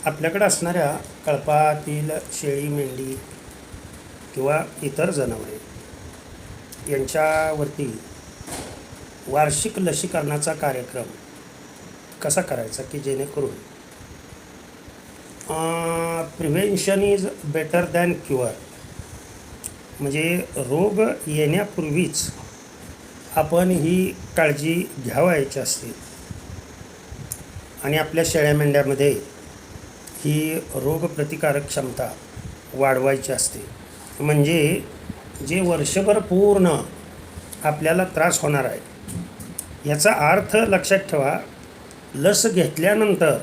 आपल्याकडे असणाऱ्या कळपातील शेळी, मेंढी किंवा इतर जनावरे यांच्यावरती वार्षिक लसीकरणाचा कार्यक्रम कसा करायचा की जेणेकरून prevention is better than cure, म्हणजे रोग येण्यापूर्वीच आपण ही काळजी घ्यावायची असते आणि आपल्या शेळ्या मेंढ्यामध्ये ही रोगप्रतिकारक क्षमता वाढवायची असते. म्हणजे जे वर्षभर पूर्ण आपल्याला त्रास होणार आहे याचा अर्थ लक्षात ठेवा. लस घेतल्यानंतर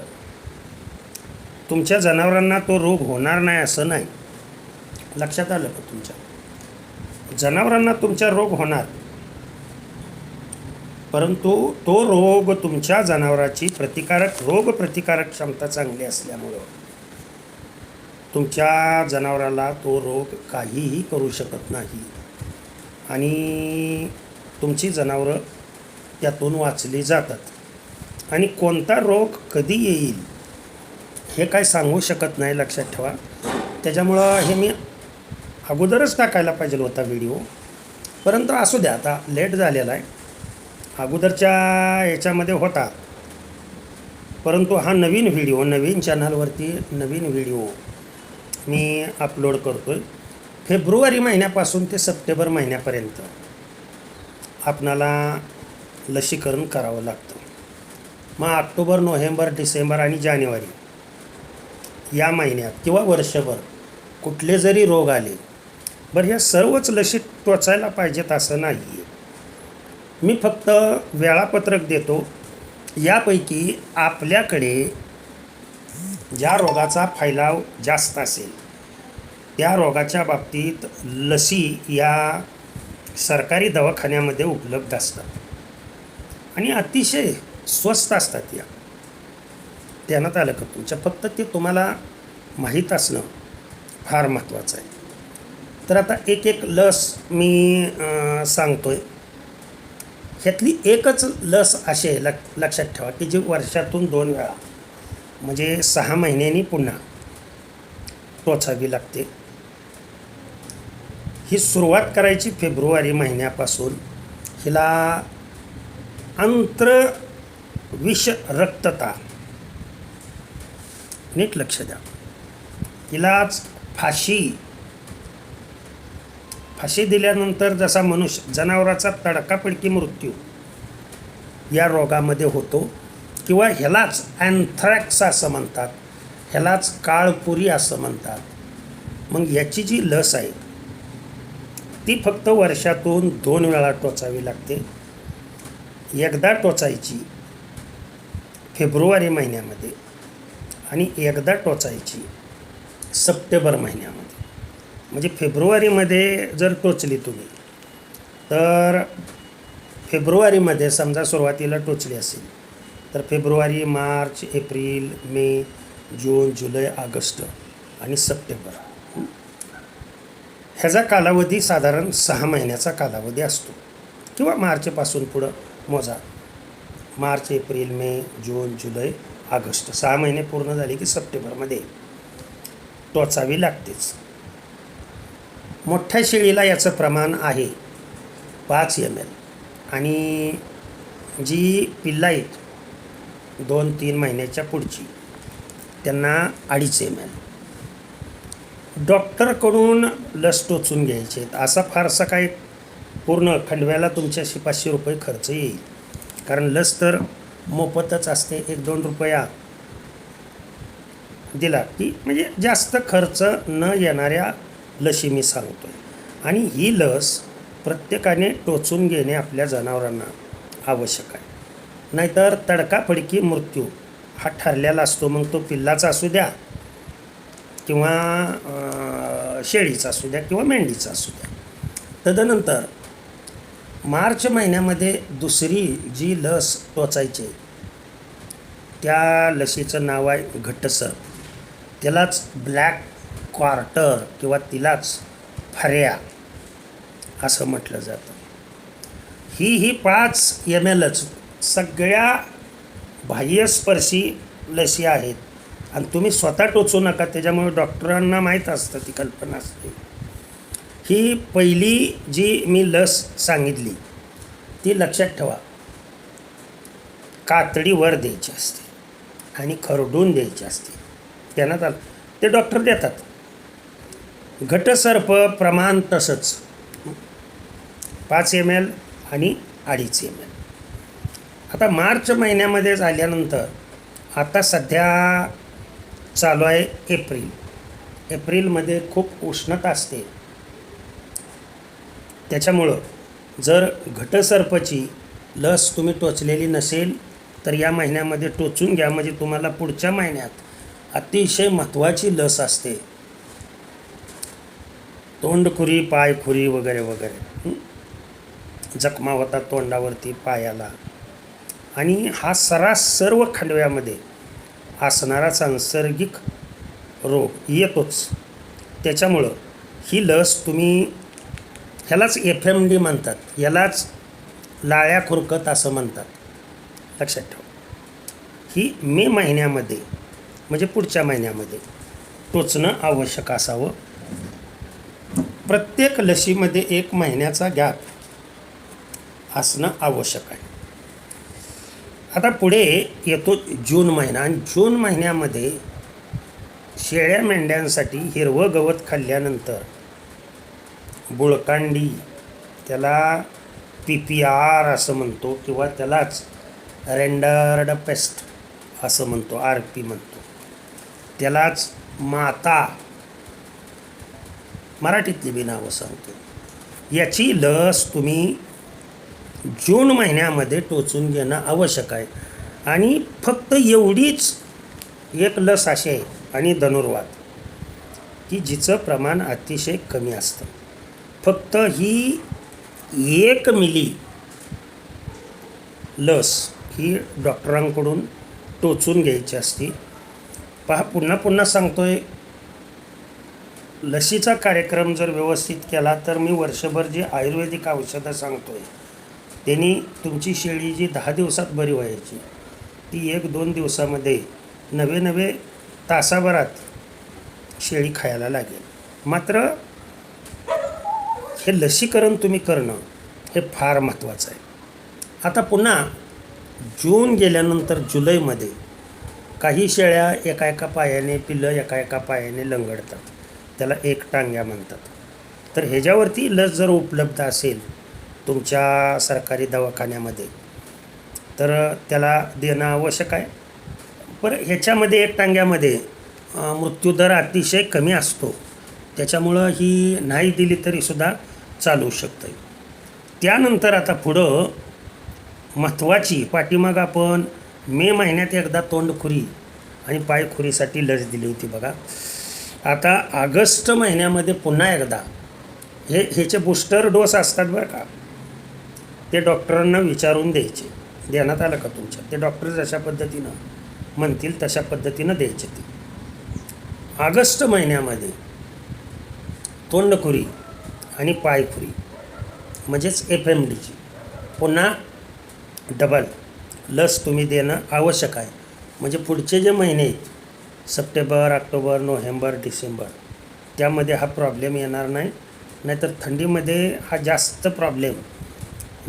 तुमच्या जनावरांना तो रोग होणार नाही असं नाही. लक्षात आलं का? तुमच्या जनावरांना तुमचा रोग होणार, परंतु तो रोग तुमच्या जनावराची रोगप्रतिकारक क्षमता चांगली असल्यामुळं तुमच्या जनावराला तो रोग काहीही करू शकत नाही आणि तुमची जनावरं त्यातून वाचली जातात. आणि कोणता रोग कधी येईल हे काय सांगू शकत नाही, लक्षात ठेवा. त्याच्यामुळं हे मी अगोदरच टाकायला पाहिजे होता व्हिडिओ, परंतु असू द्या, आता लेट झालेला आहे. अगोदरच्या याच्यामध्ये होता, परंतु हा नवीन चॅनलवरती नवीन व्हिडिओ मी अपलोड करतो आहे. फेब्रुवारी महिन्यापासून ते सप्टेंबर महिन्यापर्यंत आपणाला लसीकरण करावं लागतं. मग ऑक्टोबर, नोव्हेंबर, डिसेंबर आणि जानेवारी या महिन्यात किंवा वर्षभर कुठले जरी रोग आले, बरं ह्या सर्वच लसी टोचायला पाहिजेत असं नाही आहे. मी फक्त वेळापत्रक देतो. यापैकी आपल्याकडे ज्या रोगाचा फैलाव जास्त असेल त्या रोगाच्या बाबतीत लसी या सरकारी दवाखान्यामध्ये उपलब्ध असतात आणि अतिशय स्वस्त असतात. या ध्यानात आलं का तुमच्या? फक्त ते तुम्हाला माहीत असणं फार महत्त्वाचं आहे. तर आता एक लस मी सांगतो आहे. ह्यातली एकच लस अशी आहे, लक्षात ठेवा, की जी वर्षातून 2 वेळा म्हणजे 6 महिन्यांनी पुन्हा टोचावी लागते. ही सुरुवात करायची फेब्रुवारी महिन्यापासून. हिला अंतर्विष रक्तता, नीट लक्ष द्या, हिलाच फाशी दिल्यानंतर जसा जनावराचा तडकाफडकी मृत्यू या रोगामध्ये होतो, किंवा ह्यालाच अँथ्रॅक्स असं म्हणतात, ह्यालाच काळपुरी असं म्हणतात. मग याची जी लस आहे ती फक्त वर्षातून 2 वेळा टोचावी लागते. एकदा टोचायची फेब्रुवारी महिन्यामध्ये आणि एकदा टोचायची सप्टेंबर महिन्यामध्ये. म्हणजे फेब्रुवारीमध्ये जर टोचली तुम्ही, तर फेब्रुवारीमध्ये समजा सुरुवातीला टोचली असेल तर फेब्रुवारी, मार्च, एप्रिल, मे, जून, जुलै, ऑगस्ट आणि सप्टेंबर ह्याचा कालावधी साधारण 6 महिन्याचा कालावधी असतो. किंवा मार्चपासून पुढं मोजा. मार्च, एप्रिल, मे, जून, जुलै, ऑगस्ट 6 महिने पूर्ण झाले की सप्टेंबरमध्ये टोचावी लागतेच. मोठ्या शेळीला याचं प्रमाण आहे 5 ml आणि जी पिल्लं आहेत 2-3 महिन्याच्या पुढची त्यांना 2.5 ml. डॉक्टरकडून लस टोचून घ्यायचे आहेत. असा फारसा काही पूर्ण खंडव्याला तुमच्याशी 500 रुपये खर्च येईल, कारण लस तर मोफतच असते. 1-2 रुपया दिला की म्हणजे जास्त खर्च न येणाऱ्या लसी मी सांगतो आहे. आणि ही लस प्रत्येकाने टोचून घेणे आपल्या जनावरांना आवश्यक आहे. नाहीतर तडकाफडकी मृत्यू हा ठरलेला असतो. मग तो पिल्लाचा असू द्या किंवा शेळीचा असू द्या किंवा मेंढीचा असू द्या. तदनंतर मार्च महिन्यामध्ये दुसरी जी लस टोचायची त्या लसीचं नाव आहे घटसर्प. त्यालाच ब्लॅक क्वार्टर किंवा तिलाच फऱ्या असं म्हटलं जातं. ही 5 mlच सगळ्या बाह्यस्पर्शी लसी आहेत आणि तुम्ही स्वतः टोचू नका, त्याच्यामुळे डॉक्टरांना माहीत असतं, ती कल्पना असते. ही पहिली जी मी लस सांगितली ती लक्षात ठेवा. कातडीवर द्यायची असते आणि खरडून द्यायची असते. त्यांना ते डॉक्टर देतात. घटसर्प प्रमाण तसंच 5 ml आणि 2.5 ml. आता मार्च महिन्यामध्ये झाल्यानंतर आता सध्या चालू आहे एप्रिलमध्ये खूप उष्णता असते. त्याच्यामुळं जर घटसर्पाची लस तुम्ही टोचलेली नसेल तर या महिन्यामध्ये टोचून घ्या, म्हणजे तुम्हाला पुढच्या महिन्यात अतिशय महत्त्वाची लस असते. तोंडखुरी, पायखुरी वगैरे वगैरे, जखमा होतात तोंडावरती, पायाला, आणि हा सर्व खंडव्यामध्ये असणारा सांसर्गिक रोग येतोच. त्याच्यामुळं ही लस तुम्ही, ह्यालाच FMD म्हणतात, यालाच लाळ्या खुरकत असं म्हणतात, लक्षात ठेवा. ही मे महिन्यामध्ये म्हणजे पुढच्या महिन्यामध्ये टोचणं आवश्यक असावं. प्रत्येक लसीमध्ये 1 महिन्याचा गॅप असणं आवश्यक आहे. आता पुढे येतो जून महिना, आणि जून महिन्यामध्ये शेळ्या मेंढ्यांसाठी हिरवं गवत खाल्ल्यानंतर बुळकांडी, त्याला PPR असं म्हणतो, किंवा त्यालाच रेंडर्ड पेस्ट असं म्हणतो, RP म्हणतो, त्यालाच माता, मराठीतली बी नावं सांगतो. याची लस तुम्ही जून महिन्यामध्ये टोचून घेणं आवश्यक आहे. आणि फक्त एवढीच एक लस अशी आहे, आणि धनुर्वात, की जिचं प्रमाण अतिशय कमी असतं. फक्त ही 1 मिली लस ही डॉक्टरांकडून टोचून घ्यायची असते. पहा, पुन्हा सांगतोय, लसीचा कार्यक्रम जर व्यवस्थित केला तर मी वर्षभर जी आयुर्वेदिक औषधं सांगतोय त्यांनी तुमची शेळी जी 10 दिवसात बरी व्हायची ती 1-2 दिवसामध्ये नवे तासाभरात शेळी खायला लागेल. मात्र हे लसीकरण तुम्ही करणं हे फार महत्त्वाचं आहे. आता पुन्हा जून गेल्यानंतर जुलैमध्ये काही शेळ्या एका पायाने, पिल्लं एका पायाने लंगडतात, त्याला एकटांग्या म्हणतात. तर ह्याच्यावरती लस जर उपलब्ध असेल तुमच्या सरकारी दवाखान्यामध्ये तर त्याला देणं आवश्यक आहे. पण ह्याच्यामध्ये एकटांग्यामध्ये मृत्यूदर अतिशय कमी असतो, त्याच्यामुळं ही नाही दिली तरीसुद्धा चालू शकतं. त्यानंतर आता पुढं महत्त्वाची, पाठीमाग आपण मे महिन्यात एकदा तोंडखुरी आणि पायखुरीसाठी लस दिली होती बघा. आता ऑगस्ट महिन्यामध्ये पुन्हा एकदा ह्याचे बूस्टर डोस असतात बरं का, ते डॉक्टरांना विचारून द्यायचे. देण्यात आलं का तुमच्या? ते डॉक्टर जशा पद्धतीनं म्हणतील तशा पद्धतीनं द्यायचे. ते ऑगस्ट महिन्यामध्ये तोंडखुरी आणि पायखुरी म्हणजेच FMDची पुन्हा डबल लस तुम्ही देणं आवश्यक आहे. म्हणजे पुढचे जे महिने आहेत, सप्टेंबर, ऑक्टोबर, नोव्हेंबर, डिसेंबर, त्यामध्ये हा प्रॉब्लेम येणार नाही. नाहीतर थंडीमध्ये हा जास्त प्रॉब्लेम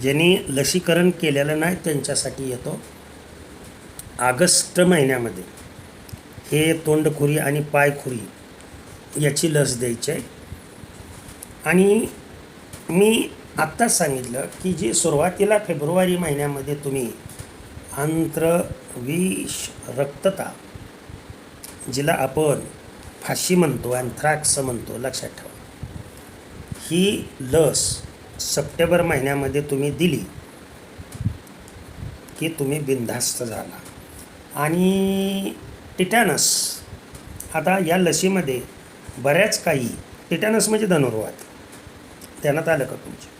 ज्यांनी लसीकरण केलेलं नाही त्यांच्यासाठी येतो. ऑगस्ट महिन्यामध्ये हे तोंडखुरी आणि पायखुरी याची लस द्यायची आहे. आणि मी आत्ताच सांगितलं की जी सुरुवातीला फेब्रुवारी महिन्यामध्ये तुम्ही आंत्रविष रक्तता, जिला आपण फाशी म्हणतो, अँथ्रॅक्स म्हणतो, लक्षात ठेवा. ही लस सप्टेंबर महिन्यामध्ये तुम्ही दिली की तुम्ही बिनधास्त झाला. आणि टिटॅनस, आता या लसीमध्ये बऱ्याच काही, टिटॅनस म्हणजे धनुर्वात, त्यानं आलं का तुमच्या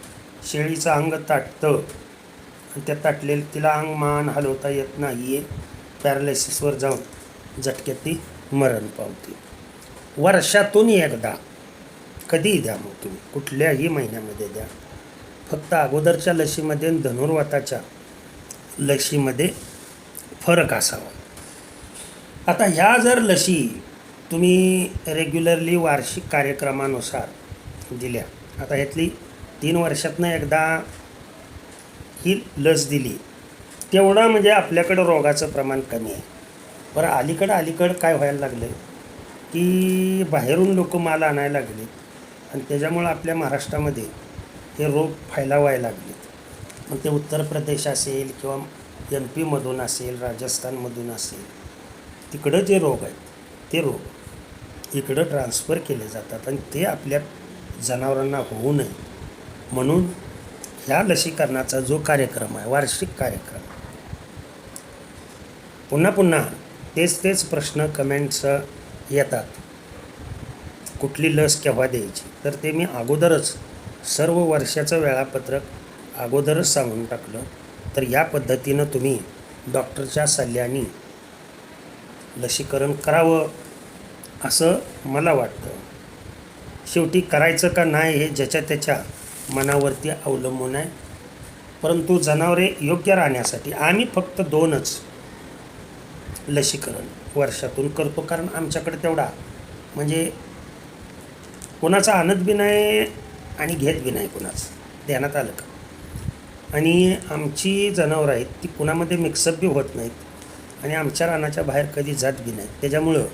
शेळीचं अंग ताटतं आणि त्या ताटलेलं तिला अंग मान हलवता येत नाही आहे, पॅरालिसिसवर जाऊन झटक्यात ती मरण पावते. वर्षातून एकदा कधीही द्या, मग तुम्ही कुठल्याही महिन्यामध्ये द्या. फक्त अगोदरच्या लसीमध्ये आणि धनुर्वाताच्या लसीमध्ये फरक असावा. आता ह्या जर लशी तुम्ही रेग्युलरली वार्षिक कार्यक्रमानुसार दिल्या, आता ह्यातली 3 वर्षातनं एकदा ही लस दिली, तेवढं म्हणजे आपल्याकडं रोगाचं प्रमाण कमी आहे. बरं अलीकडं काय व्हायला लागलं की बाहेरून लोक माल आणायला लागलेत आणि त्याच्यामुळं आपल्या महाराष्ट्रामध्ये हे रोग फैलावायला लागलेत. मग ते उत्तर प्रदेश असेल किंवा MP मधून असेल, राजस्थानमधून असेल, तिकडं जे रोग आहेत ते रोग इकडं ट्रान्सफर केले जातात आणि ते आपल्या जनावरांना होऊ नये म्हणून ह्या लसीकरणाचा जो कार्यक्रम आहे, वार्षिक कार्यक्रम, पुन्हा तेच प्रश्न कमेंट्स येतात, कुठली लस केव्हा द्यायची, तर ते मी अगोदरच सर्व वर्षाचं वेळापत्रक अगोदरच सांगून टाकलं. तर या पद्धतीनं तुम्ही डॉक्टरच्या सल्ल्याने लसीकरण करावं असं मला वाटतं. शेवटी करायचं का नाही हे ज्याच्या त्याच्या मनावरती अवलंबून आहे. परंतु जनावरे योग्य राहण्यासाठी आम्ही फक्त 2च लसीकरण वर्षातून करतो, कारण आमच्याकडे तेवढा म्हणजे कोणाचा आणत बी नाही आणि घेत बी नाही कोणाचं, ध्यानात आलं का. आणि आमची जनावरं आहेत ती कुणामध्ये मिक्सअप बी होत नाहीत आणि आमच्या रानाच्या बाहेर कधी जात बी नाहीत. त्याच्यामुळं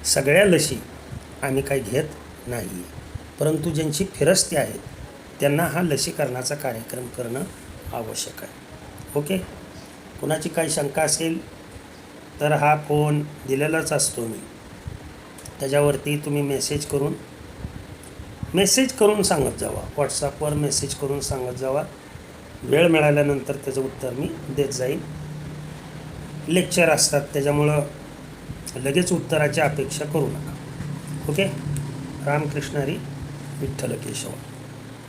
सगळ्या लशी आम्ही काही घेत नाही. परंतु ज्यांची फिरस्ती आहेत त्यांना हा लसीकरणाचा कार्यक्रम करणं आवश्यक आहे. ओके, कुणाची काही शंका असेल तर हा फोन दिलेलाच असतो मी, त्याच्यावरती तुम्ही मेसेज करून सांगत जावा, व्हॉट्सअपवर मेसेज करून सांगत जावा. वेळ मिळाल्यानंतर त्याचं उत्तर मी देत जाईन. लेक्चर असतात त्याच्यामुळं लगेच उत्तराची अपेक्षा करू नका. ओके, रामकृष्ण हरी, विठ्ठल केशव.